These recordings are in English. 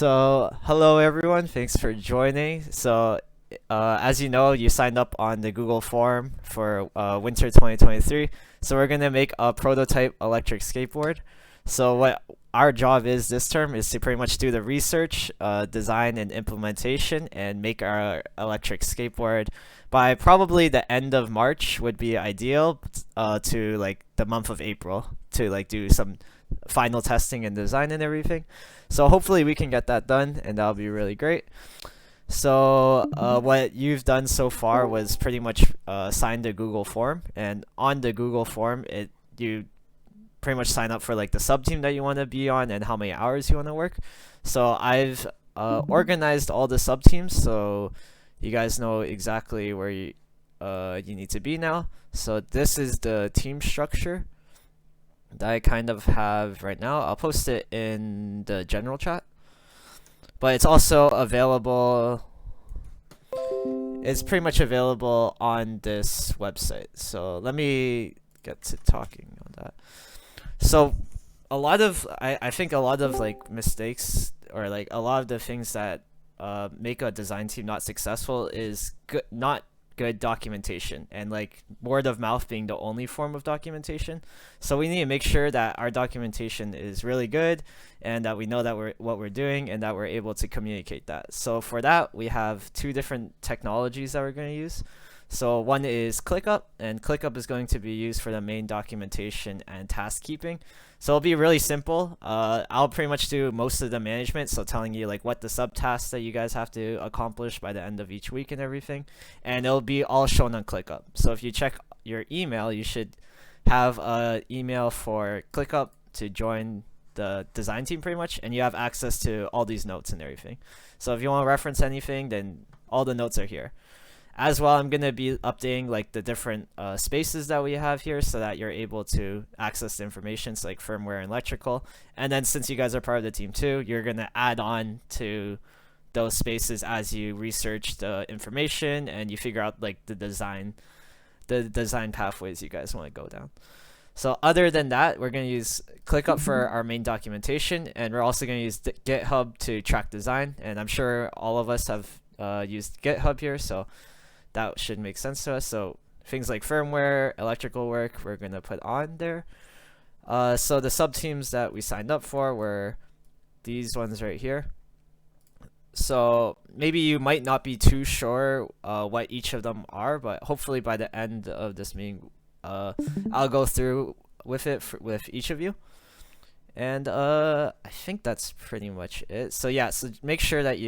So, hello everyone, thanks for joining. As you know, you signed up on the Google form for winter 2023. So, we're gonna make a prototype electric skateboard. So, what our job is this term is to pretty much do the research, design, and implementation, and make our electric skateboard by probably the end of March would be ideal, to like the month of April to like do some final testing and design and everything. So hopefully we can get that done, and that'll be really great. So what you've done so far was pretty much sign the Google form, and on the Google form, you pretty much sign up for like the sub team that you want to be on and how many hours you want to work. So I've organized all the sub teams, so you guys know exactly where you need to be now. So this is the team structure that I kind of have right now. I'll post it in the general chat, but it's also available. It's pretty much available on this website. So let me get to talking on that. So I think a lot of like mistakes, or like a lot of the things that make a design team not successful is not good documentation, and like word of mouth being the only form of documentation. So we need to make sure that our documentation is really good, and that we know that what we're doing, and that we're able to communicate that. So for that, we have two different technologies that we're going to use. So one is ClickUp, and ClickUp is going to be used for the main documentation and task keeping. So it'll be really simple. I'll pretty much do most of the management, so telling you like what the subtasks that you guys have to accomplish by the end of each week and everything. And it'll be all shown on ClickUp. So if you check your email, you should have an email for ClickUp to join the design team pretty much, and you have access to all these notes and everything. So if you want to reference anything, then all the notes are here. As well, I'm going to be updating like the different spaces that we have here, so that you're able to access the information, so like firmware and electrical. And then since you guys are part of the team too, you're going to add on to those spaces as you research the information and you figure out like the design pathways you guys want to go down. So other than that, we're going to use ClickUp for our main documentation, and we're also going to use GitHub to track design. And I'm sure all of us have used GitHub here, so that should make sense to us. So things like firmware, electrical work, we're going to put on there. So the sub teams that we signed up for were these ones right here. So maybe you might not be too sure what each of them are, but hopefully by the end of this meeting, I'll go through with it with each of you. And I think that's pretty much it. So yeah, so make sure that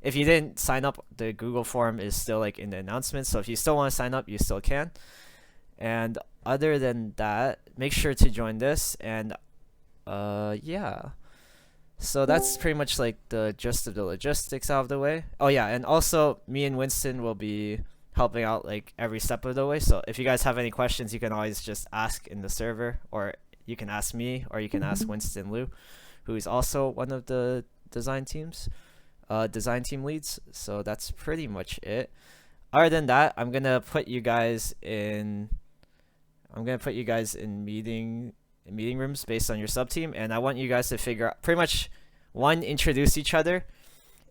if you didn't sign up, the Google form is still like in the announcements. So if you still want to sign up, you still can. And other than that, make sure to join this. And yeah. So that's pretty much like the gist of the logistics out of the way. Oh yeah, and also me and Winston will be helping out like every step of the way. So if you guys have any questions, you can always just ask in the server, or you can ask me, or you can ask Winston Liu, who is also one of the design team leads. So that's pretty much it. Other than that, I'm gonna put you guys in meeting rooms based on your sub team, and I want you guys to figure out pretty much, one, introduce each other,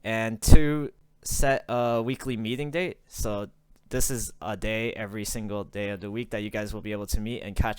and two, set a weekly meeting date. So this is a day every single day of the week that you guys will be able to meet and catch up